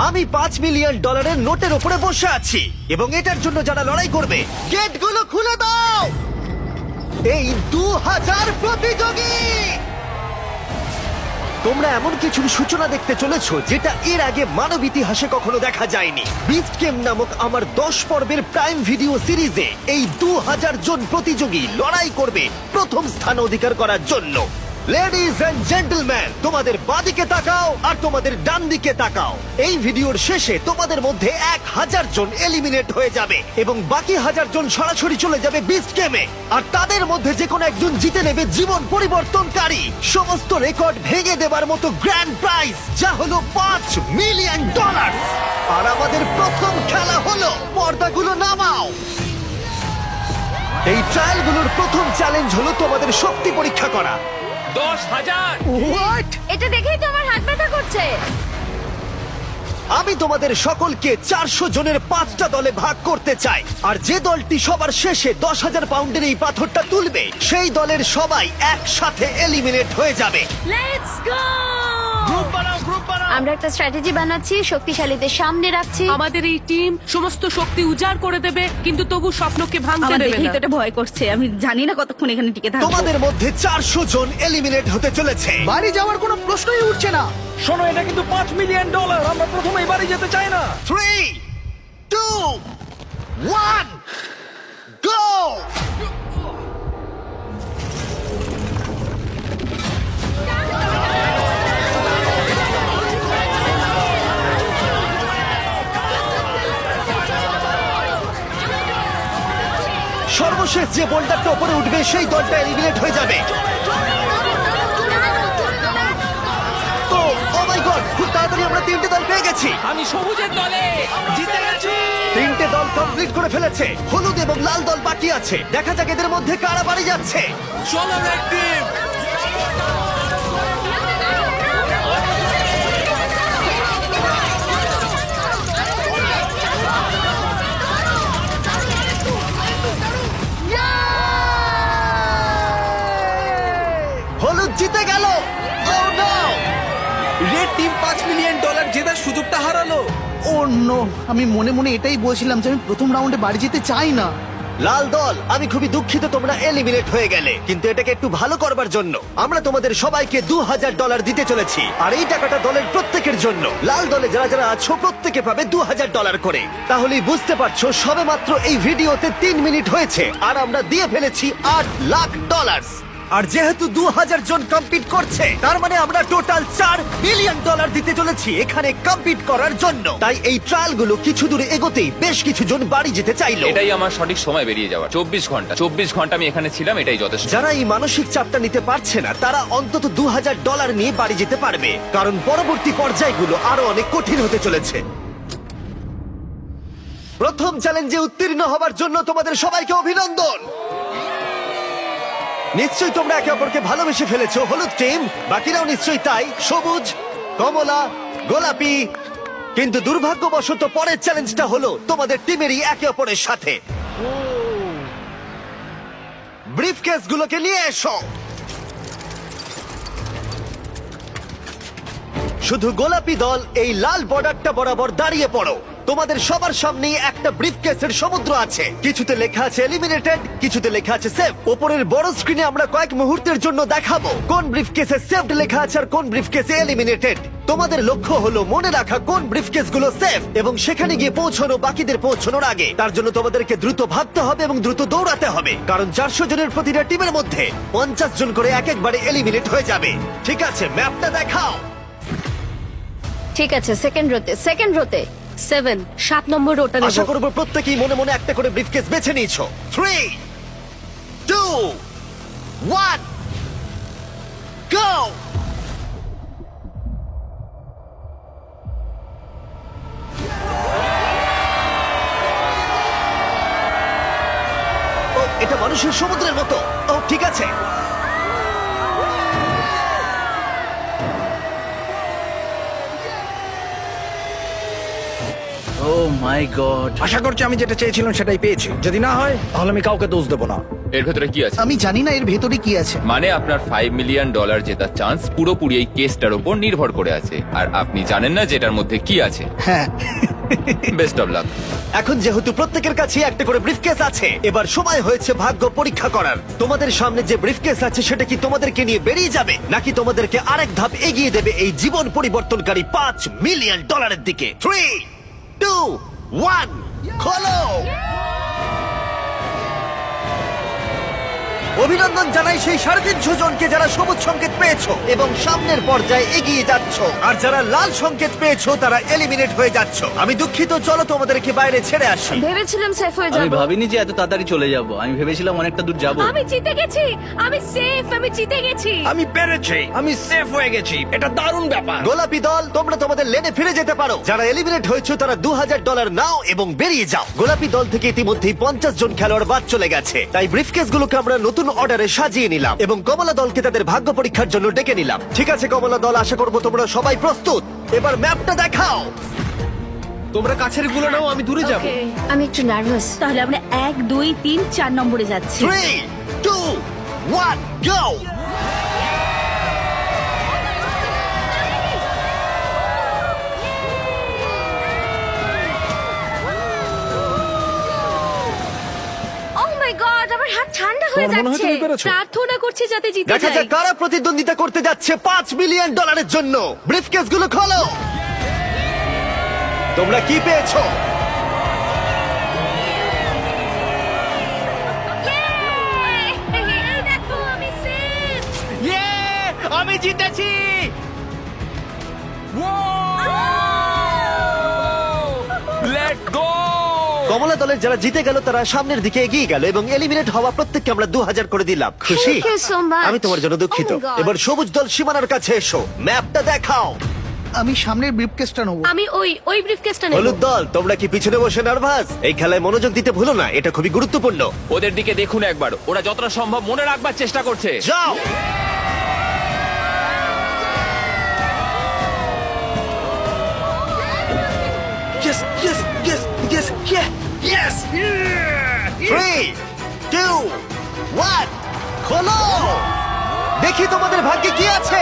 আমি $5 মিলিয়ন নোটের উপরে বসে আছি এবং এটার জন্য যারা লড়াই করবে গেটগুলো খুলে দাও। এই 2000 প্রতিযোগী, তোমরা এমন কিছুর সূচনা দেখতে চলেছো যেটা এর আগে মানব ইতিহাসে কখনো দেখা যায়নি। বিস্ট গেম নামক আমার 10 পর্বের প্রাইম ভিডিও সিরিজে এই 2000 জন প্রতিযোগী লড়াই করবে প্রথম স্থান অধিকার করার জন্য। লেডিজ এন্ড জেন্টলম্যান, তোমাদের বাঁদিকে তাকাও আর তোমাদের ডান দিকে তাকাও। এই ভিডিওর শেষে তোমাদের মধ্যে 1000 জন এলিমিনেট হয়ে যাবে এবং বাকি 1000 জন সরাসরি চলে যাবে বিস্ট গেমে। আর তাদের মধ্যে যে কোনো একজন জিতে নেবে জীবন পরিবর্তনকারী সমস্ত রেকর্ড ভেঙে দেবার মতো গ্র্যান্ড প্রাইজ, যা হলো $5 মিলিয়ন। আর আমাদের প্রথম খেলা হলো, পর্দাগুলো নামাও। এই ট্রায়ালগুলোর প্রথম চ্যালেঞ্জ হলো তোমাদের শক্তি পরীক্ষা করা। 10,000! হোয়াট? এটা দেখেই তো আমার হাত ব্যথা করছে। আমি তোমাদের সকলকে 400 জনের 5টা দলে ভাগ করতে চাই, আর যে দলটি সবার শেষে 10,000 পাউন্ডের এই পাথরটা তুলবে সেই দলের সবাই একসাথে এলিমিনেট হয়ে যাবে। Let's go! গ্রুপ বানাও, গ্রুপ বানাও! আমরা একটা স্ট্র্যাটেজি বানাচ্ছি, শক্তিশালীদের সামনে রাখছি। আমাদের এই টিম সমস্ত শক্তি উজাড় করে দেবে, কিন্তু তবু স্বপ্নকে ভাঙতে আমার দেবে দেখেই না। তো এটা ভয় করছে। আমি জানি না কতক্ষণ এখানে টিকে থাকবো। তোমাদের মধ্যে 400 জন এলিমিনেট হতে চলেছে। বাড়ি যাওয়ার কোনো প্রশ্নই উঠছে না। শোনো, এটা কিন্তু $5 মিলিয়ন। আমরা প্রথমেই বাড়ি যেতে চাই না। 3, 2, 1, গো! সর্বশেষ যে বোল্ডারটা উপরে উঠবে সেই দলটা এলিমিনেট হয়ে যাবে। তো ও মাই গড, খুব তাড়াতাড়ি আমরা 3টে দল পেয়ে গেছি। আমি সবুজের দলে জিতে গেছি। 3টে দল কমপ্লিট করে ফেলেছে, হলুদ এবং লাল দল বাকি আছে। দেখা যাক এদের মধ্যে কারা বাড়ি যাচ্ছে। চলো রেড টিম। হলুদ জিতে গেল। Oh no! Red team $5 million জেতার সুযোগটা হারালো। ও নো, আমি মনে মনে এটাই বলছিলাম যে আমি প্রথম রাউন্ডে বাড়ি যেতে চাই না। লাল দল, আমি খুবই দুঃখিত তোমরা এলিমিনেট হয়ে গেলে, কিন্তু এটাকে একটু ভালো করবার জন্য আমরা তোমাদের সবাইকে $2,000 দিতে চলেছি। আর এই টাকাটা দলের প্রত্যেকের জন্য। লাল দলে যারা যারা আছো প্রত্যেকে পাবে $2,000 করে। তাহলেই বুঝতে পারছো সবে মাত্র এই ভিডিওতে 3 মিনিট হয়েছে আর আমরা দিয়ে ফেলেছি $8 লাখ। আর যেহেতু 2000 জন কম্পিট করছে, তার মানে আমরা টোটাল $4 মিলিয়ন দিতে চলেছি এখানে কম্পিট করার জন্য। তাই এই ট্রায়ালগুলো কিছু দূরে এগোতেই বেশ কিছু জন বাড়ি যেতে চাইলো। এটাই আমার সঠিক সময় বেরিয়ে যাওয়ার। 24 ঘন্টা আমি এখানে ছিলাম, এটাই যথেষ্ট। যারা এই মানসিক চাপটা নিতে পারছে না তারা অন্তত $2,000 নিয়ে বাড়ি যেতে পারবে, কারণ পরবর্তী পর্যায়গুলো আরো অনেক কঠিন হতে চলেছে। প্রথম চ্যালেঞ্জে উত্তীর্ণ হবার জন্য তোমাদের সবাইকে অভিনন্দন। নিশ্চয়ই তোমরা একে অপরকে ভালোবেসে ফেলেছো, হলুদ টিম, বাকিরাও নিশ্চয়ই তাই, সবুজ, কমলা, গোলাপি। কিন্তু দুর্ভাগ্যবশত পরের চ্যালেঞ্জটা হলো তোমাদের টিমেরই একে অপরের সাথে। ব্রিফকেসগুলোকে নিয়ে এসো। শুধু গোলাপি দল এই লাল বর্ডারটা বরাবর দাঁড়িয়ে পড়ো। তোমাদের সবার সামনেই একটা ব্রিফকেসের সমুদ্র আছে। কিছুতে লেখা আছে এলিমিনেটেড, কিছুতে লেখা আছে সেভ। উপরের বড় স্ক্রিনে আমরা কয়েক মুহূর্তের জন্য দেখাবো কোন ব্রিফকেসে সেভড লেখা আছে আর কোন ব্রিফকেসে এলিমিনেটেড। তোমাদের লক্ষ্য হলো মনে রাখা কোন ব্রিফকেসগুলো সেভ এবং সেখানে গিয়ে পৌঁছানো বাকিদের পৌঁছানোর আগে। তার জন্য তোমাদেরকে দ্রুত ভাবতে হবে এবং দ্রুত দৌড়াতে হবে, কারণ 400 জনের প্রতিটা টিমের মধ্যে 50 জন করে এক একবারে এলিমিনেট হয়ে যাবে। ঠিক আছে, ম্যাপটা দেখাও। ঠিক আছে, সেকেন্ড রোতে 7 নম্বর রোটা আশা নেব। করবো প্রত্যেকেই মনে মনে একটা করে ব্রিফকেস বেছে নিয়েছো। 3, 2, 1, গো! ও, এটা মানুষের সমুদ্রের মতো। ও ঠিক আছে। ও মাই গড, আশা করছি আমি যেটা চেয়েছিলাম সেটাই পেয়েছি। যদি না হয় তাহলে আমি কাউকে দোষ দেবো না। এর ভেতরে কি আছে? আমি জানি না এর ভেতরে কি আছে। মানে আপনার $5 মিলিয়ন জেতার চান্স পুরোপুরি এই কেসটার উপর নির্ভর করে আছে, আর আপনি জানেন না যেটার মধ্যে কি আছে। হ্যাঁ, বেস্ট অফ লাক। এখন যেহেতু প্রত্যেকের কাছে একটা করে ব্রিফকেস আছে, এবার সময় হয়েছে ভাগ্য পরীক্ষা করার। তোমাদের সামনে যে ব্রিফকেস আছে সেটা কি তোমাদেরকে নিয়ে বেরিয়ে যাবে, নাকি তোমাদেরকে আরেক ধাপ এগিয়ে দেবে এই জীবন পরিবর্তনকারী $5 মিলিয়ন দিকে? 3, 2, 1, খোলো। অভিনন্দন জানাই সেই 350 জনকে যারা সবুজ সংকেত পেয়েছো এবং সামনের পর্যায়ে এগিয়ে যাচ্ছ, আর যারা লাল সংকেত পেয়েছো তারা এলিমিনেট হয়ে যাচ্ছ। আমি দুঃখিত, চলো তোমাদেরকে বাইরে ছেড়ে আসি। ভেবেছিলাম সেফ হয়ে আমি যাব। ভাবিনি যে এত তাড়াতাড়ি চলে যাব। আমি ভেবেছিলাম অনেকটা দূর যাব। আমি জিতে গেছি, আমি সেফ, আমি জিতে গেছি। আমি পেরেছি, আমি সেফ হয়ে গেছি। এটা দারুণ ব্যাপার। গোলাপি দল, তোমরা তোমাদের লেনে ফিরে যেতে পারো। যারা এলিমিনেট হয়েছে তারা $2000 নাও এবং বেরিয়ে যাও। গোলাপি দল থেকে ইতিমধ্যেই 50 জন খেলোয়াড় বাদ চলে গেছে, তাই ব্রিফকেস গুলোকে আমরা নতুন অর্ডারে সাজিয়ে নিলাম এবং কমলা দলকে তাদের ভাগ্য পরীক্ষার জন্য ডেকে নিলাম। ঠিক আছে কমলা দল, আশা করবো তোমরা সবাই প্রস্তুত। এবার ম্যাপটা দেখাও। তোমরা কাছের গুলো নাও, আমি দূরে যাব। Okay, আমি একটু নার্ভাস। তাহলে আমরা 1, 2, 3, 4 নম্বরে যাচ্ছি। 3, 2, 1, go! Oh my God, আমার হাত ঠান্ডা হয়ে তোমার মনে হয় যাচ্ছে। তুমি পেরেছো? প্রার্থনা করছি যাতে জিতে দেখা যাই। যাক কারা প্রতিদ্বন্দ্বিতা করতে যাচ্ছে $5 মিলিয়ন জন্য। ব্রিফকেস গুলো খোলো। তোমরা কি পেয়েছো? Yay! এই দেখো, আমি safe! আমি জিতেছি। Let's go! কমলা দলের যারা জিতে গেল তারা সামনের দিকে এগিয়ে গেল এবং এলিমিনেট হওয়া প্রত্যেককে আমরা 2000 করে দিলাম। খুশি? Thank you so much. আমি তোমার জন্য দুঃখিত। Oh my God. এবার সবুজ দল সীমানার কাছে এসো, ম্যাপটা দেখাও। আমি সামনের ব্রিফকেসটা নেবো। আমি ওই ব্রিফকেসটা নেব। হলুদ দল, তোমরা কি পিছনে বসে নার্ভাস? এই খেলায় মনোযোগ দিতে ভুলো না, এটা খুবই গুরুত্বপূর্ণ। ওদের দিকে দেখুন একবার, ওরা যতটা সম্ভব মনে রাখবার চেষ্টা করছে। যাও। Yes, yes, yes, yes, yes, yes. 3, 2, 1, খোলো। দেখি তোমাদের ভাগ্যে কি আছে।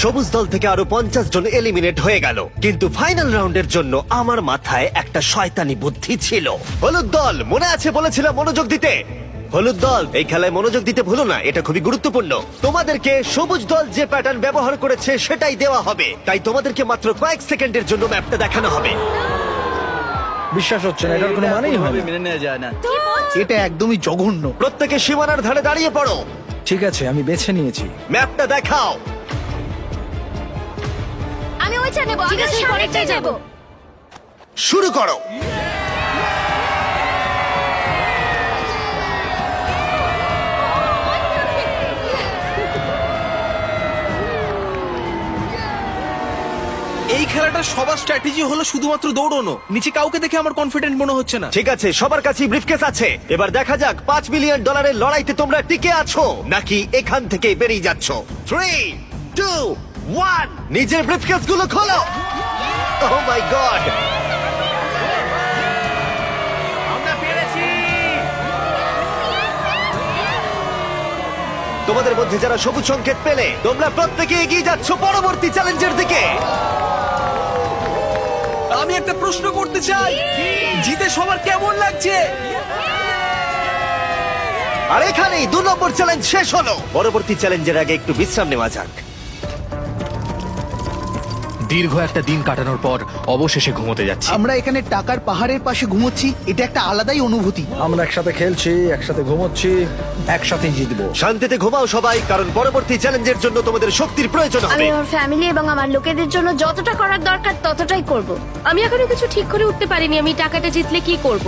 সবুজ দল থেকে আরো 50 জন এলিমিনেট হয়ে গেল, কিন্তু ফাইনাল রাউন্ডের জন্য আমার মাথায় একটা শয়তানি বুদ্ধি ছিল। হলুদ দল, মনে আছে বলেছিলাম মনোযোগ দিতে। হলুদ দল, এই খেলায় মনোযোগ দিতে ভুলো না, এটা খুবই গুরুত্বপূর্ণ। তোমাদেরকে সবুজ দল যে প্যাটার্ন ব্যবহার করেছে সেটাই দেওয়া হবে, তাই তোমাদেরকে মাত্র কয়েক সেকেন্ডের জন্য ম্যাপটা দেখানো হবে। বিশ্বাস হচ্ছে না, এটার কোনো মানেই হয় না। মেনে নেওয়া যায় না। এটা একদমই জঘন্য। প্রত্যেকে সীমানার ধারে দাঁড়িয়ে পড়ো। ঠিক আছে, আমি বেছে নিয়েছি। ম্যাপটা দেখাও। আমি ওইটা নেব, আমি পরেরটাই যাব। শুরু করো। এই খেলাটা সবার স্ট্র্যাটেজি হলো শুধুমাত্র দৌড়ানো। নিচে কাউকে দেখে আমার কনফিডেন্ট মনে হচ্ছে না। ঠিক আছে, সবার কাছেই ব্রিফকেস আছে। এবার দেখা যাক $5 মিলিয়ন লড়াইতে তোমরা টিকে আছো নাকি এখান থেকে বেরিয়ে যাচ্ছ। 3, 2, 1, নিজের ব্রিফকেস গুলো খোলো। ওহ মাই গড, আমরা পেরেছি। তোমাদের মধ্যে যারা সবুজ সংকেত পেলে তোমরা প্রত্যেকে এগিয়ে যাচ্ছ পরবর্তী চ্যালেঞ্জের দিকে। আমি একটা প্রশ্ন করতে চাই, জিতে সবার কেমন লাগছে? আর এখানেই 2 নম্বর চ্যালেঞ্জ শেষ হলো। পরবর্তী চ্যালেঞ্জের আগে একটু বিশ্রাম নেওয়া যাক। দীর্ঘ একটা দিন কাটানোর পর অবশেষে ঘুমোতে যাচ্ছি। আমরা এখানে টাকার পাহাড়ের পাশে ঘুমোচ্ছি, এটা একটা আলাদাই অনুভূতি। আমরা একসাথে খেলছি, একসাথে ঘুমোচ্ছি, একসাথেই জিতবো। শান্তিতে ঘুমাও সবাই, কারণ পরবর্তী চ্যালেঞ্জের জন্য তোমাদের শক্তির প্রয়োজন আমি হবে। আমার ফ্যামিলি এবং আমার লোকেদের জন্য যতটা করার দরকার ততটাই করব। আমি এখনো কিছু ঠিক করে উঠতে পারিনি আমি টাকাটা জিতলে কি করব।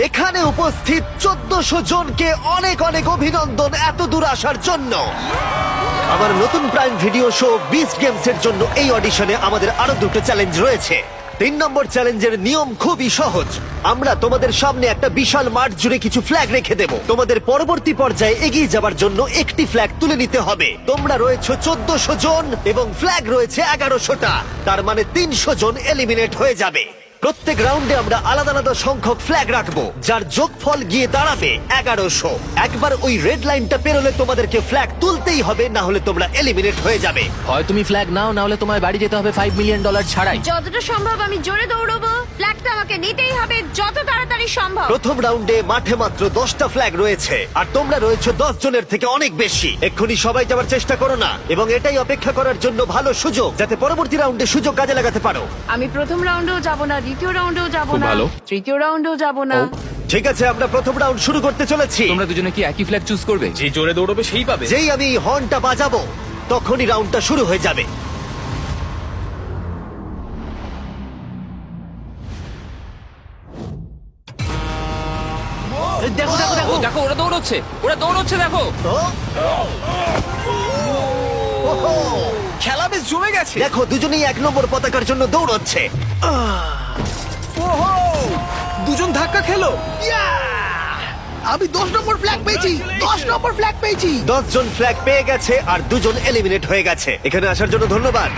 এখানে উপস্থিত 1400 জনকে অনেক অনেক অভিনন্দন এত দূর আসার জন্য। আমার নতুন prime video show beast games এর জন্য এই অডিশনে আমাদের আরো 2টো চ্যালেঞ্জ রয়েছে। 3 নম্বর চ্যালেঞ্জের নিয়ম খুবই সহজ। আমরা তোমাদের সামনে একটা বিশাল মাঠ জুড়ে কিছু ফ্ল্যাগ রেখে দেব। তোমাদের পরবর্তী পর্যায়ে এগিয়ে যাবার জন্য একটি ফ্ল্যাগ তুলে নিতে হবে। তোমরা রয়েছে 1400 জন এবং ফ্ল্যাগ রয়েছে 1100টা। তার মানে 300 জন এলিমিনেট হয়ে যাবে। প্রত্যেক রাউন্ডে আমরা আলাদা আলাদা সংখ্যক ফ্ল্যাগ রাখবো, যার যোগফল গিয়ে দাঁড়াবে 1100। একবার ওই রেড লাইনটা পেরোলে তোমাদেরকে ফ্ল্যাগ তুলতেই হবে, না হলে তোমরা এলিমিনেট হয়ে যাবে। হয় তুমি ফ্ল্যাগ নাও, না হলে তোমায় বাড়ি যেতে হবে $5 মিলিয়ন ছাড়াই। যতটা সম্ভব আমি জোরে দৌড়বো। ফ্ল্যাগটা আমাকে নিতেই হবে যত তাড়াতাড়ি সম্ভব। প্রথম রাউন্ডে মাঠে মাত্র 10টা ফ্ল্যাগ রয়েছে, আর তোমরা রয়েছে 10 জনের থেকে অনেক বেশি। এক্ষুনি সবাই যাওয়ার চেষ্টা করো না, এবং এটাই অপেক্ষা করার জন্য ভালো সুযোগ, যাতে পরবর্তী রাউন্ডে সুযোগ কাজে লাগাতে পারো। আমি প্রথম রাউন্ডেও যাব না, দ্বিতীয় রাউন্ডেও যাব না, তৃতীয় রাউন্ডেও যাব না। ঠিক আছে, আমরা প্রথম রাউন্ড শুরু করতে চলেছি। তোমরা দুজনে কি একই ফ্ল্যাগ চুজ করবে? যে জোরে দৌড়বে সেই পাবে। যেই আমি এই হর্নটা বাজাবো তখনই রাউন্ডটা শুরু হয়ে যাবে। দেখো দেখো দেখো। ও দেখো, ওরা দৌড়চ্ছে, দেখো। খেলা বেশ জমে গেছে। দেখো, দুজনেই 1 নম্বর পতাকার জন্য দৌড়চ্ছে। ওহো, দুজন ধাক্কা খেলো। আমি 10 নম্বর ফ্ল্যাগ পেয়েছি, 10 নম্বর ফ্ল্যাগ পেয়েছি। 10 জন ফ্ল্যাগ পেয়ে গেছে আর 2 জন এলিমিনেট হয়ে গেছে। এখানে আসার জন্য ধন্যবাদ।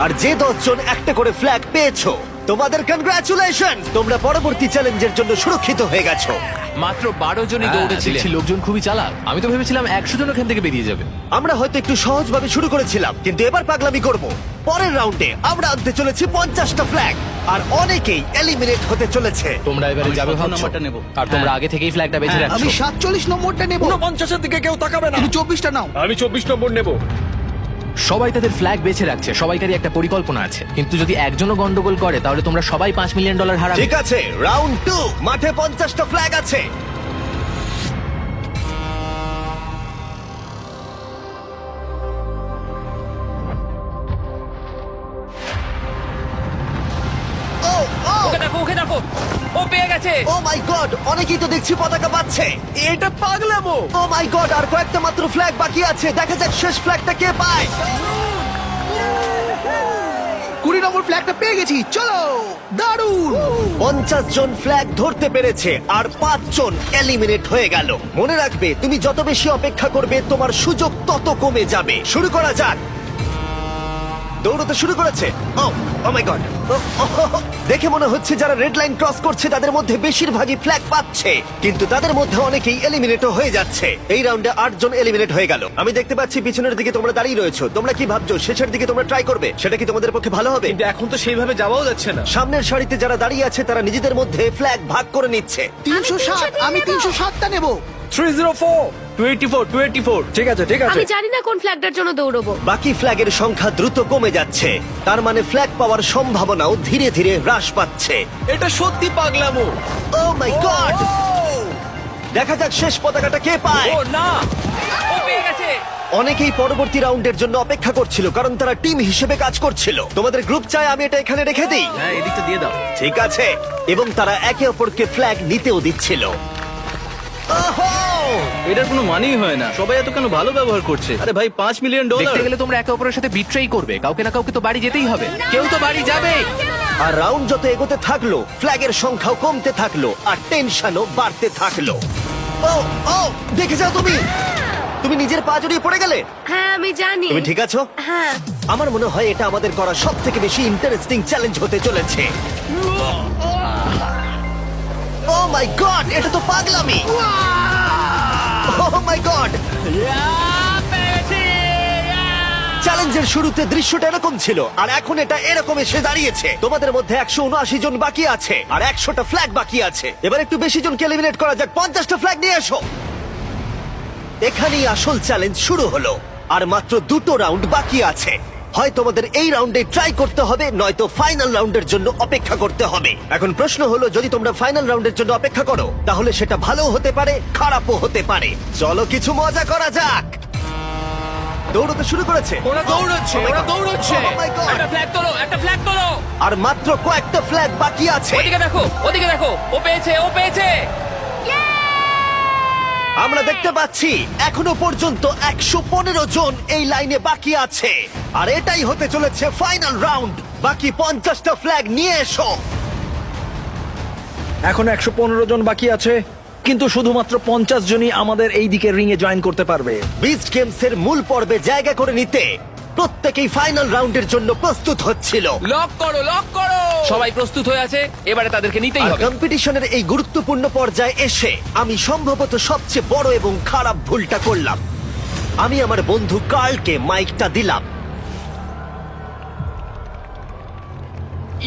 আর যে 10 জন একটা করে ফ্ল্যাগ পেয়েছো, তোমাদের কনগ্রাচুলেশন, তোমরা পরবর্তী চ্যালেঞ্জের জন্য সুরক্ষিত হয়ে গেছো। মাত্র 12 জনই দৌড়েছিলেন। দেখছি লোকজন খুবই চালাক। আমি তো ভেবেছিলাম 100 জন ওখান থেকে বেরিয়ে যাবে। আমরা হয়তো একটু সহজভাবে শুরু করেছিলাম, কিন্তু এবার পাগলামি করব। পরের রাউন্ডে আমরা আনতে চলেছি 50টা ফ্ল্যাগ, আর অনেকেই এলিমিনেট হতে চলেছে। তোমরা এবারে যাবে ভাবছো, নম্বরটা নেবো। আর তোমরা আগে থেকেই ফ্ল্যাগটা বেছে রাখছো। আমি 47 নম্বরটা নেব। 49-এর দিকে কেউ তাকাবে না। তুমি 24টা নাও। আমি 24 নম্বর নেব। সবাই তাদের ফ্ল্যাগ বেছে রাখছে, সবাইকারই একটা পরিকল্পনা আছে। কিন্তু যদি একজনও গন্ডগোল করে, তাহলে তোমরা সবাই $5 মিলিয়ন হারাবে। ঠিক আছে, রাউন্ড 2, মাঠে 50টা ফ্ল্যাগ আছে। ওকে দেখো, ও পেয়ে গেছে। ও মাই গড, অনেকেই তো দেখছি পতাকা পাচ্ছে। এটা পাগলামো। ও মাই গড, আর কয়েকটা মাত্র ফ্ল্যাগ বাকি আছে। দেখা যাক শেষ ফ্ল্যাগটা কে পায়। 20 নম্বর ফ্ল্যাগটা পেয়ে গেছি, চলো। দারুণ। 50 জন ফ্ল্যাগ ধরতে পেরেছে, আর 5 জন এলিমিনেট হয়ে গেল। মনে রাখবে, তুমি যত বেশি অপেক্ষা করবে, তোমার সুযোগ তত কমে যাবে। শুরু করা যাক। দৌড়তে শুরু করেছে। ও মাই গড, দেখে মনে হচ্ছে যারা রেড লাইন ক্রস করছে তাদের মধ্যে বেশিরভাগই ফ্ল্যাগ পাচ্ছে, কিন্তু তাদের মধ্যে অনেকেই এলিমিনেটও হয়ে যাচ্ছে। এই রাউন্ডে 8 জন এলিমিনেট হয়ে গেল। আমি দেখতে পাচ্ছি পিছনের দিকে তোমরা দাঁড়িয়ে রয়েছো। তোমরা কি ভাবছো শেষের দিকে তোমরা ট্রাই করবে? সেটা কি তোমাদের পক্ষে ভালো হবে? কিন্তু এখন তো সেইভাবে যাওয়াও যাচ্ছে না। সামনের সারিতে যারা দাঁড়িয়ে আছে তারা নিজেদের মধ্যে ফ্ল্যাগ ভাগ করে নিচ্ছে। 307, আমি 307টা নেব। 304, 24, ঠিক আছে ঠিক আছে। আমি জানি না কোন ফ্ল্যাগটার জন্য দৌড়বো। বাকি ফ্ল্যাগের সংখ্যা দ্রুত কমে যাচ্ছে, তার মানে ফ্ল্যাগ পাওয়ার সম্ভাবনাও ধীরে ধীরে হ্রাস পাচ্ছে। এটা সত্যি পাগলামো। ও মাই গড, দেখা যাক শেষ পতাকাটা কে পায়। ও না, ও পেয়ে গেছে। অনেকেই পরবর্তী রাউন্ডের জন্য অপেক্ষা করছিল, কারণ তারা টিম হিসেবে কাজ করছিল। তোমাদের গ্রুপ চাই আমি এটা এখানে রেখে দিই? হ্যাঁ, এদিকটা দিয়ে দাও। ঠিক আছে, এবং তারা একে অপরকে ফ্ল্যাগ নিতেও দিচ্ছিল। ওহো! এটার কোনো মানেই হয় না। সবাই এত কেন ভালো ব্যবহার করছে? আরে ভাই, $5 মিলিয়ন। দেখতে গেলে তোমরা একে অপরের সাথে বিট্রেই করবে। কাউকে না কাউকে তো বাড়ি যেতেই হবে। কেউ তো বাড়ি যাবে। আর রাউন্ড যত এগোতে থাকলো, ফ্ল্যাগের সংখ্যাও কমতে থাকলো, আর টেনশনও বাড়তে থাকলো। ও ও, দেখে যাও তুমি। তুমি নিজের পা জড়িয়ে পড়ে গেলে। হ্যাঁ আমি জানি। তুমি ঠিক আছো? হ্যাঁ। আমার মনে হয় এটা আমাদের করা সব থেকে বেশি ইন্টারেস্টিং চ্যালেঞ্জ হতে চলেছে। ও মাই গড, এটা তো পাগলামি। ও মাই গড, চ্যালেঞ্জের শুরুতে দৃশ্যটা এরকম ছিল, আর এখন এটা এরকম এসে দাঁড়িয়েছে। তোমাদের মধ্যে 179 জন বাকি আছে, আর 100টা ফ্ল্যাগ বাকি আছে। এবার একটু বেশি জনকে এলিমিনেট করা যাক। 50টা ফ্ল্যাগ নিয়ে এসো। এখানেই আসল চ্যালেঞ্জ শুরু হলো, আর মাত্র 2টো রাউন্ড বাকি আছে। হয় তোমাদের এই রাউন্ডে ট্রাই করতে হবে, নয়তো ফাইনাল রাউন্ডের জন্য অপেক্ষা করতে হবে। এখন প্রশ্ন হলো, যদি তোমরা ফাইনাল রাউন্ডের জন্য অপেক্ষা করো, তাহলে সেটা ভালো হতে পারে, খারাপও হতে পারে। চলো কিছু মজা করা যাক। দৌড়তে শুরু করেছে। ওরা দৌড়চ্ছে, Oh my ওরা God! দৌড়চ্ছে। Oh my God! একটা ফ্ল্যাগ তোলো, একটা ফ্ল্যাগ তোলো। আর মাত্র কয়েকটা ফ্ল্যাগ বাকি আছে। ওদিকে দেখো, ওদিকে দেখো। ও পেয়েছে, ও পেয়েছে। আমরা দেখতে পাচ্ছি এখনো পর্যন্ত 115 জন এই লাইনে বাকি আছে, আর এটাই হতে চলেছে ফাইনাল রাউন্ড। বাকি 50টা ফ্ল্যাগ নিয়ে এসো। এখন 115 জন বাকি আছে, কিন্তু শুধুমাত্র 50 জনই আমাদের এই দিকের রিং এ জয়েন করতে পারবে। বিস্ট গেমস এর মূল পর্বে জায়গা করে নিতে প্রত্যেকেই ফাইনাল রাউন্ডের জন্য প্রস্তুত হচ্ছিল। লক করো, লক করো। সবাই প্রস্তুত হয়ে আছে, এবারে তাদেরকে নিতেই আর হবে। কম্পিটিশনের এই গুরুত্বপূর্ণ পর্যায়ে এসে আমি সম্ভবত সবচেয়ে বড় এবং খারাপ ভুলটা করলাম। আমি আমার বন্ধু কার্লকে মাইকটা দিলাম।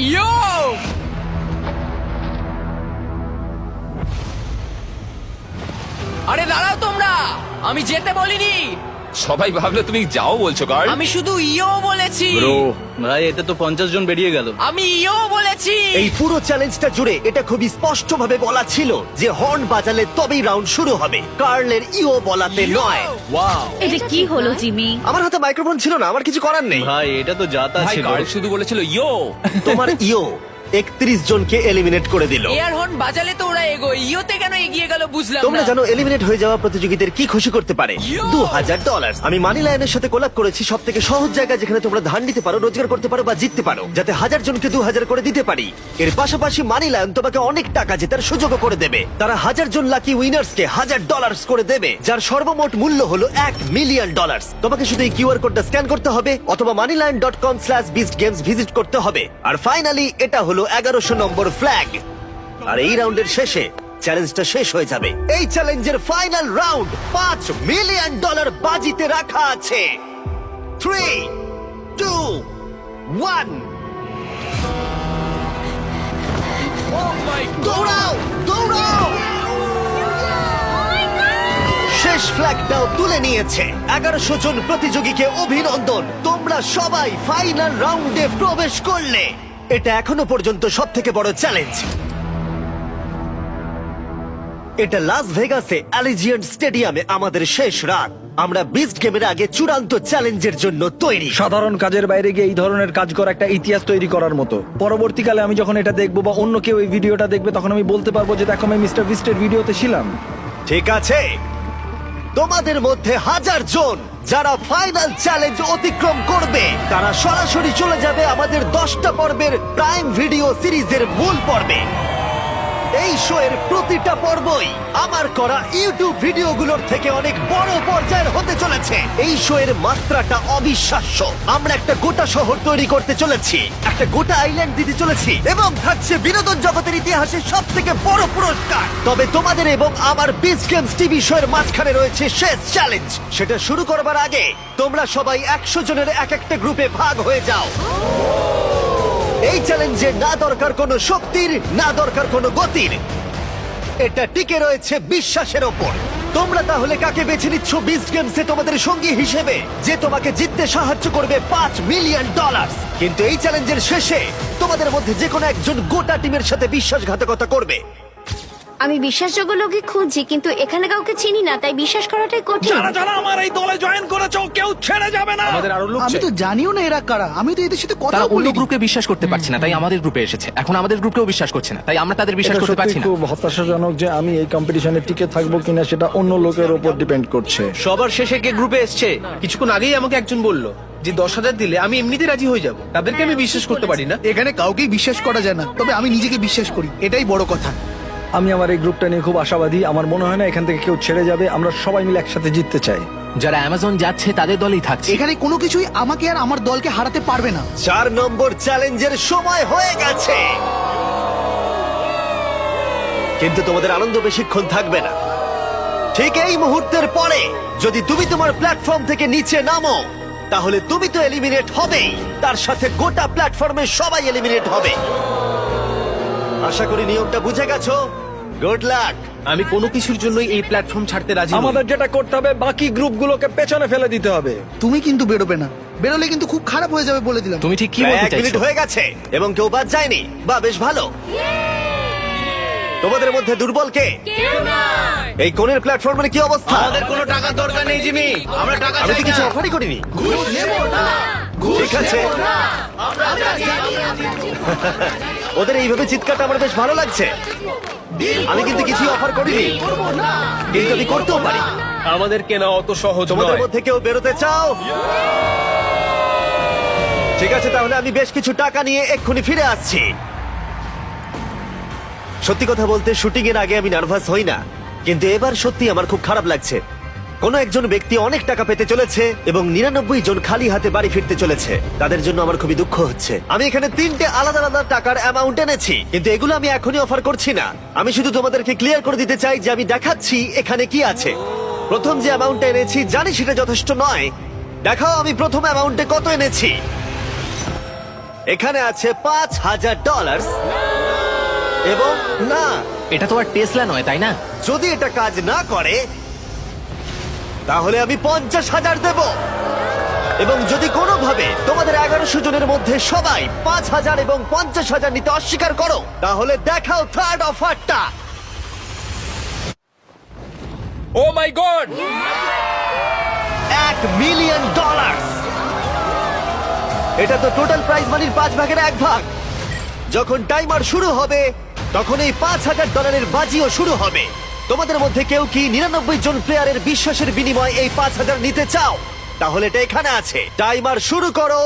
ইয়ো! আরে দাঁড়াও তোমরা, আমি যেতে বলিনি। সবাই ভাবলো তুমি যাও বলছো কার্ল। আমি শুধু ইও বলেছি। ভাই এতে তো 50 জন বেরিয়ে গেল। আমি ইও বলেছি। এই পুরো চ্যালেঞ্জটা জুড়ে এটা খুবই স্পষ্টভাবে বলা ছিল যে হর্ন বাজালে তবেই রাউন্ড শুরু হবে, কার্লের ইও বলাতে নয়। এটা কি হলো জিমি? আমার হাতে মাইক্রোফোন ছিল না, আমার কিছু করার নেই। ভাই এটা তো যাতা ভাই ছিল। কার্ল শুধু বলেছিল ইয়ো। তোমার ইও 31 জনকে এলিমিনেট করে দিল। এয়ার হর্ন বাজালে তো ওরা এগোয়, ইওতে কেন এগিয়ে গেল বুঝলাম তোমরা না। জানো এলিমিনেট হয়ে যাওয়া প্রতিযোগীদের কি খুশি করতে পারে? $2000। আমি মানি লায়নের সাথে কোলাপ করেছি সব থেকে সহজ জায়গা যেখানে তোমরা ধার নিতে পারো, রোজগার করতে পারো বা জিততে পারো, যাতে 1000 জনকে 2000 করে দিতে পারি। এর পাশাপাশি মানি লায়ন তোমাকে অনেক টাকা জেতার সুযোগও করে দেবে। তারা 1000 জন লাকি উইনার্সকে $1000 করে দেবে, যার সর্বমোট মূল্য হলো $1 মিলিয়ন। তোমাকে শুধু এই কিউআর কোডটা স্ক্যান করতে হবে অথবা moneylion.com/beastgames ভিজিট করতে হবে। আর ফাইনালি এটা হলো 1100 নম্বর ফ্ল্যাগ। আর এই রাউন্ডের শেষে চ্যালেঞ্জটা শেষ হয়ে যাবে। এই চ্যালেঞ্জের ফাইনাল রাউন্ড $5 মিলিয়ন বাজিতে রাখা আছে। 3, 2, 1 দৌড়াও, দৌড়াও! শেষ ফ্ল্যাগটাও তুলে নিয়েছে। 1100 জন প্রতিযোগীকে অভিনন্দন, তোমরা সবাই ফাইনাল রাউন্ডে প্রবেশ করলে। এটা এখনো পর্যন্ত সব থেকে বড় চ্যালেঞ্জ। এটা লাস ভেগাসে অ্যালিজিয়েন্ট স্টেডিয়ামে আমাদের শেষ রাত। আমরা বিস্ট গেমের আগে চূড়ান্ত চ্যালেঞ্জের জন্য তৈরি। সাধারণ কাজের বাইরে গিয়ে এই ধরনের কাজ করা একটা ইতিহাস তৈরি করার মতো। পরবর্তীকালে আমি যখন এটা দেখবো বা অন্য কেউ এই ভিডিওটা দেখবে, তখন আমি বলতে পারবো যে দেখো আমি মিস্টার বিস্টের ভিডিওতে ছিলাম। ঠিক আছে, তোমাদের মধ্যে 1000 জন যারা ফাইনাল চ্যালেঞ্জ অতিক্রম করবে, তারা সরাসরি চলে যাবে আমাদের 10টা পর্বের প্রাইম ভিডিও সিরিজের মূল পর্বে। এই শো এর প্রতিটা পর্বই আমার করা ইউটিউব ভিডিওগুলোর থেকে অনেক বড় পর্যায়ের হতে চলেছে। এই শো এর মাত্রাটা অবিশ্বাস্য। আমরা একটা গোটা শহর তৈরি করতে চলেছি, একটা গোটা আইল্যান্ড দিতে চলেছি, এবং থাকছে বিনোদন জগতের ইতিহাসে সব থেকে বড় পুরস্কার। তবে তোমাদের এবং আমার বিচ গেমস টিভি শো এর মাঝখানে রয়েছে শেষ চ্যালেঞ্জ। সেটা শুরু করবার আগে তোমরা সবাই 100 জনের এক একটা গ্রুপে ভাগ হয়ে যাও। এই চ্যালেঞ্জে না দরকার কোনো শক্তির, না দরকার কোনো গতির, এটা টিকে রয়েছে বিশ্বাসের ওপর। তোমরা তাহলে কাকে বেছে নিচ্ছ বিস্ট গেমসে তোমাদের সঙ্গী হিসেবে, যে তোমাকে জিততে সাহায্য করবে $5 মিলিয়ন? কিন্তু এই চ্যালেঞ্জের শেষে তোমাদের মধ্যে যে কোনো একজন গোটা টিমের সাথে বিশ্বাসঘাতকতা করবে। আমি বিশ্বাসযোগ্য লোকই খুঁজছি, কিন্তু এখানে কাউকে চিনি না, তাই বিশ্বাস করাটাই কঠিন। যারা আমার এই দলে জয়েন করেছো, কেউ ছেড়ে যাবে না। আমাদের আরো লোক আমি চাই। তো জানিও না এরা কারা, আমি তো এদের সাথে কথা তারা অন্য বলি। গ্রুপে বিশ্বাস করতে পারছে না, তাই আমাদের গ্রুপে এসেছে। এখন আমাদের গ্রুপেও বিশ্বাস করছে না, তাই আমরা তাদের বিশ্বাস এটা করতে সত্যি পারছি না। খুব হতাশাজনক যে আমি এই কম্পিটিশনে টিকে থাকবো কিনা সেটা অন্য লোকের উপর ডিপেন্ড করছে। সবার শেষে কে গ্রুপে এসছে? কিছুক্ষণ আগেই আমাকে একজন বলল যে 10,000 দিলে আমি এমনিতে রাজি হয়ে যাব। তাদেরকে আমি বিশ্বাস করতে পারি না। এখানে কাউকেই বিশ্বাস করা যায় না, তবে আমি নিজেকে বিশ্বাস করি, এটাই বড় কথা। আমি আমার এই গ্রুপটা নিয়ে খুব আশাবাদী। আমার মনে হয় না এখান থেকে কেউ ছেড়ে যাবে। আমরা সবাই মিলে একসাথে জিততে চাই। যারা অ্যামাজন যাচ্ছে তাদের দলেই থাকছে। এখানে কোনো কিছুই আমাকে আর আমার দলকে হারাতে পারবে না। 4 নম্বর চ্যালেঞ্জের সময় হয়ে গেছে, কিন্তু তোমাদের আনন্দ বেশিক্ষণ থাকবে না। ঠিক এই মুহূর্তের পরে যদি তুমি তোমার প্ল্যাটফর্ম থেকে নিচে নামো, তাহলে তুমি তো এলিমিনেট হবেই, তার সাথে গোটা প্ল্যাটফর্মে সবাই এলিমিনেট হবে। আশা করি নিয়মটা বুঝে গেছো। Good luck. আমি কোনো কিছুর জন্যই এই প্ল্যাটফর্ম ছাড়তে রাজি নই। আমাদের যেটা করতে হবে, বাকি গ্রুপগুলোকে পেছনে ফেলে দিতে হবে। তুমি কিন্তু বেরোবে না, বেরোলে কিন্তু খুব খারাপ হয়ে যাবে বলে দিলাম। তুমি ঠিক কি প্রায় বলতে 1 মিনিট চাইছো? হয়ে গেছে এবং কেউ বাদ যায়নি। বা বেশ ভালো। তোমাদের মধ্যে দুর্বল কে? এই কোণের প্ল্যাটফর্মের কি অবস্থা? আমাদের কোনো টাকার দরকার নেই জিমি, আমরা টাকা আমি তো চাই কিছু না। অফারই করিনি। ঠিক আছে, ওদের এইভাবে চিৎকারটা আমার বেশ ভালো লাগছে। আমি কিন্তু কিছু অফার করিনি, কিন্তু আমি করতেও পারি। আমাদের কেনা অত সহজ তোমাদের নয়। মধ্যে কেউ বেরোতে চাও? ঠিক আছে, তাহলে আমি বেশ কিছু টাকা নিয়ে এক্ষুনি ফিরে আসছি। সত্যি কথা বলতে শুটিং এর আগে আমি নার্ভাস হই না, কিন্তু এবার সত্যি আমার খুব খারাপ লাগছে। কোনো একজন ব্যক্তি অনেক টাকা পেতে চলেছে এবং 99 জন খালি হাতে বাড়ি ফিরতে চলেছে। তাদের জন্য আমার খুবই দুঃখ হচ্ছে। আমি এখানে 3টে আলাদা আলাদা টাকার অ্যামাউন্ট এনেছি, কিন্তু এগুলো আমি এখনই অফার করছি না। আমি শুধু তোমাদেরকে ক্লিয়ার করে দিতে চাই যে আমি দেখাচ্ছি এখানে কি আছে। প্রথম যে অ্যামাউন্টটা এনেছি জানি সেটা যথেষ্ট নয়। দেখাও আমি প্রথম অ্যামাউন্টে কত এনেছি। এখানে আছে $5,000 এবং না, এটা তো আর টেসলা নয়, তাই না? যদি এটা কাজ না করে তাহলে আমি 50,000 দেব। এবং যদি কোনোভাবে তোমাদের 1100 জনের মধ্যে সবাই 5,000 এবং 50,000 নিতে অস্বীকার করো, তাহলে দেখাও থার্ড অফারটা। ও মাই গড! $1 মিলিয়ন। এটা তো টোটাল প্রাইজ মানির 5 ভাগের 1 ভাগ। যখন টাইমার শুরু হবে তখন এই $5,000 বাজিও শুরু হবে। তোমাদের মধ্যে কেউ কি 99 জন প্লেয়ারের বিশ্বাসের বিনিময়ে এই 5,000 নিতে চাও? তাহলে এটা এখানে আছে। টাইমার শুরু করো।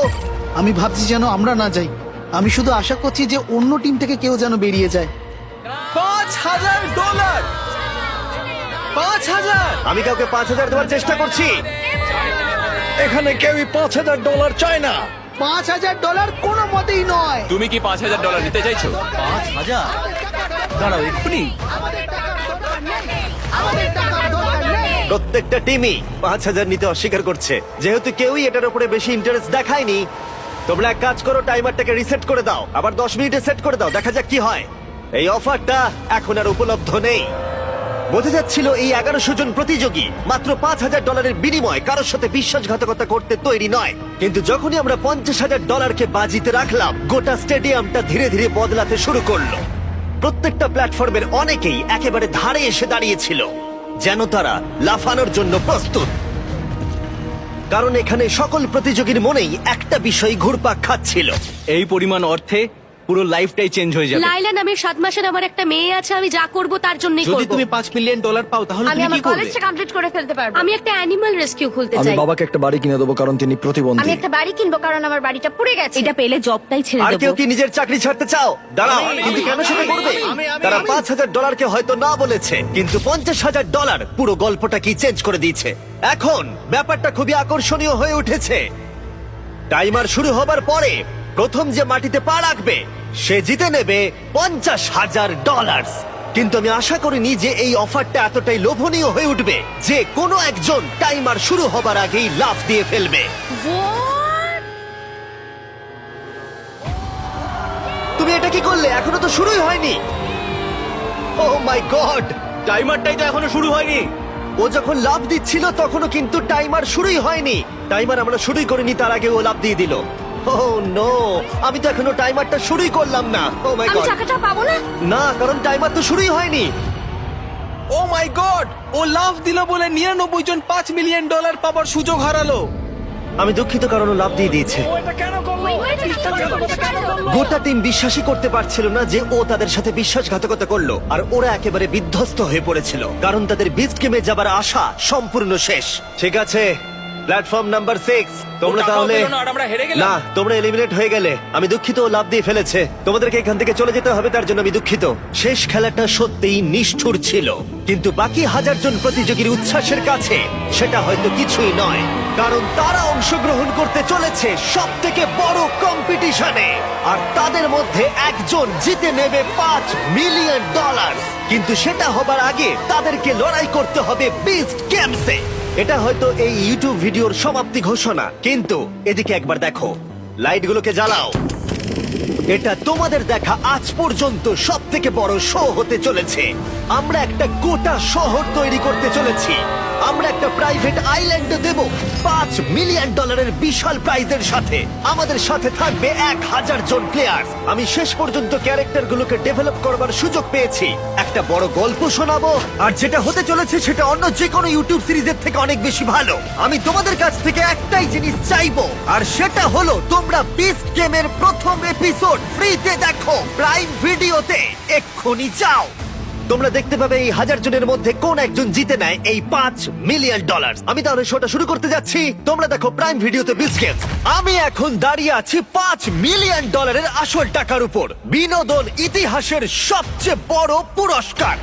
আমি ভাবছি যেন আমরা না যাই। আমি শুধু আশা করছি যে অন্য টিম থেকে কেউ যেন বেরিয়ে যায়। $5,000! 5,000! আমি কাউকে 5,000 দেওয়ার চেষ্টা করছি। এখানে কেউই $5,000 চায় না। $5,000 কোনো মতেই নয়। তুমি কি $5,000 নিতে চাইছো? 5,000? দাঁড়াও এক্ষুনি। প্রত্যেকটা টিমই 5,000 নিতে অস্বীকার করছে। যেহেতু কেউই এটার উপরে বেশি ইন্টারেস্ট দেখায়নি, তোমরা এক কাজ করো, টাইমারটাকে রিসেট করে দাও, আবার 10 মিনিটে সেট করে দাও, দেখা যাক কি হয়। এই অফারটা এখন আর উপলব্ধ নেই। বোঝা যাচ্ছিল এই 1100 জন প্রতিযোগী মাত্র $5,000 বিনিময়ে কারোর সাথে বিশ্বাসঘাতকতা করতে তৈরি নয়। কিন্তু যখনই আমরা $50,000 বাজিতে রাখলাম, গোটা স্টেডিয়ামটা ধীরে ধীরে বদলাতে শুরু করলো। প্রত্যেকটা প্ল্যাটফর্মের অনেকেই একেবারে ধারে এসে দাঁড়িয়েছিল, যেন তারা লাফানোর জন্য প্রস্তুত। কারণ এখানে সকল প্রতিযোগীর মনেই একটা বিষয় ঘুরপাক খাচ্ছিল। এই পরিমাণ অর্থে পুরো লাইফটাই চেঞ্জ হয়ে যাবে। লাইলা নামের 7 মাসের আমার একটা মেয়ে আছে, আমি যা করব তার জন্যই যদি করব। তুমি $5 মিলিয়ন পাও তাহলে আমি তুমি আমার কি করবে? কলেজটা কমপ্লিট করে ফেলতে পারবো। আমি একটা অ্যানিমাল রেস্কিউ খুলতে আমি চাই। বাবাকে একটা বাড়ি কিনে দেবো কারণ তিনি আমি প্রতিবন্ধী। একটা বাড়ি কিনবো কারণ আমার বাড়িটা পুড়ে গেছে। এটা পেলে জবটাই ছেড়ে আর কেউ দেবো। কি নিজের চাকরি ছাড়তে চাও? দাঁড়াও, কিন্তু কেন সেটা করবে? তারা $5,000 হয়তো না বলেছে, কিন্তু $50,000 পুরো গল্পটা কি চেঞ্জ করে দিয়েছে। এখন ব্যাপারটা খুবই আকর্ষণীয় হয়ে উঠেছে। টাইমার শুরু হবার পরে প্রথম যে মাটিতে পা রাখবে সে জিতে নেবে $50,000। কিন্তু আমি আশা করিনি যে এই অফারটা এতটাই লোভনীয় হয়ে উঠবে যে কোনো একজন টাইমার শুরু হবার আগেই লাফ দিয়ে ফেলবে। তুমি এটা কি করলে? এখনো তো শুরুই হয়নি। ও মাই গড, টাইমারটাই তো এখনো শুরু হয়নি। ও যখন লাফ দিচ্ছিল তখনও কিন্তু টাইমার শুরুই হয়নি। টাইমার আমরা শুরুই করিনি, তার আগে ও লাফ দিয়ে দিল। ওহ নো, আমি তো এখনো টাইমারটা শুরুই করলাম না। ও মাই আমি গড, টাকাটা পাবো না। না, কারণ টাইমার তো শুরুই হয়নি। ও মাই গড, ও লাফ দিল বলে 99 জন $5 মিলিয়ন পাবার সুযোগ হারালো। আমি দুঃখিত, কারণ ও লাফ দিয়ে দিয়েছে। গোটা টিম বিশ্বাসই করতে পারছিল না যে ও তাদের সাথে বিশ্বাসঘাতকতা করলো, আর ওরা একেবারে বিধ্বস্ত হয়ে পড়েছিল কারণ তাদের বিস্ট গেমে যাবার আশা সম্পূর্ণ শেষ। ঠিক আছে, প্ল্যাটফর্ম নাম্বার 6, তোমরা টাকাও তাহলে পেলো না আর আমরা হেরে গেলাম। না, তোমরা এলিমিনেট হয়ে গেলে। আমি দুঃখিত, ও লাফ দিয়ে ফেলেছে। তোমাদেরকে এখান থেকে চলে যেতে হবে, তার জন্য আমি দুঃখিত। শেষ খেলাটা সত্যিই নিষ্ঠুর ছিল, কিন্তু বাকি 1000 জন প্রতিযোগীর উচ্ছ্বাসের কাছে সেটা হয়তো কিছুই নয়, কারণ তারা অংশগ্রহণ করতে চলেছে সব থেকে বড় কম্পিটিশনে। আর তাদের মধ্যে একজন জিতে নেবে $5 মিলিয়ন। কিন্তু সেটা হবার আগে তাদেরকে লড়াই করতে হবে বিস্ট গেমসে। এটা হয়তো এই ইউটিউব ভিডিওর সমাপ্তি ঘোষণা, কিন্তু এদিকে একবার দেখো, লাইটগুলোকে জ্বালাও। এটা তোমাদের দেখা আজ পর্যন্ত সব থেকে বড় শো হতে চলেছে। আমরা একটা গোটা শহর তৈরি করতে চলেছি। আমরা একটা প্রাইভেট আইল্যান্ড দেব $5 মিলিয়ন বিশাল প্রাইজের সাথে। আমাদের সাথে থাকবে 1000 জন প্লেয়ার। আমি শেষ পর্যন্ত ক্যারেক্টারগুলোকে ডেভেলপ করবার সুযোগ পেয়েছি। একটা বড় গল্প শোনাবো, আর যেটা হতে চলেছে সেটা অন্য যে কোনো ইউটিউব সিরিজের থেকে অনেক বেশি ভালো। আমি তোমাদের কাছ থেকে একটাই জিনিস চাইবো, আর সেটা হলো তোমরা বিস্ট গেমের প্রথম এপিসোড ফ্রিতে দেখো প্রাইম ভিডিওতে। এক্ষুনি যাও। তোমরা দেখতে পাবে এই 1000 জনের মধ্যে কোন একজন জিতে নেয় এই $5 মিলিয়ন। আমি তাহলে শোটা শুরু করতে যাচ্ছি। তোমরা দেখো প্রাইম ভিডিওতে বিচ গেমস। আমি এখন দাঁড়িয়ে আছি $5 মিলিয়ন আসল টাকার উপর, বিনোদন ইতিহাসের সবচেয়ে বড় পুরস্কার।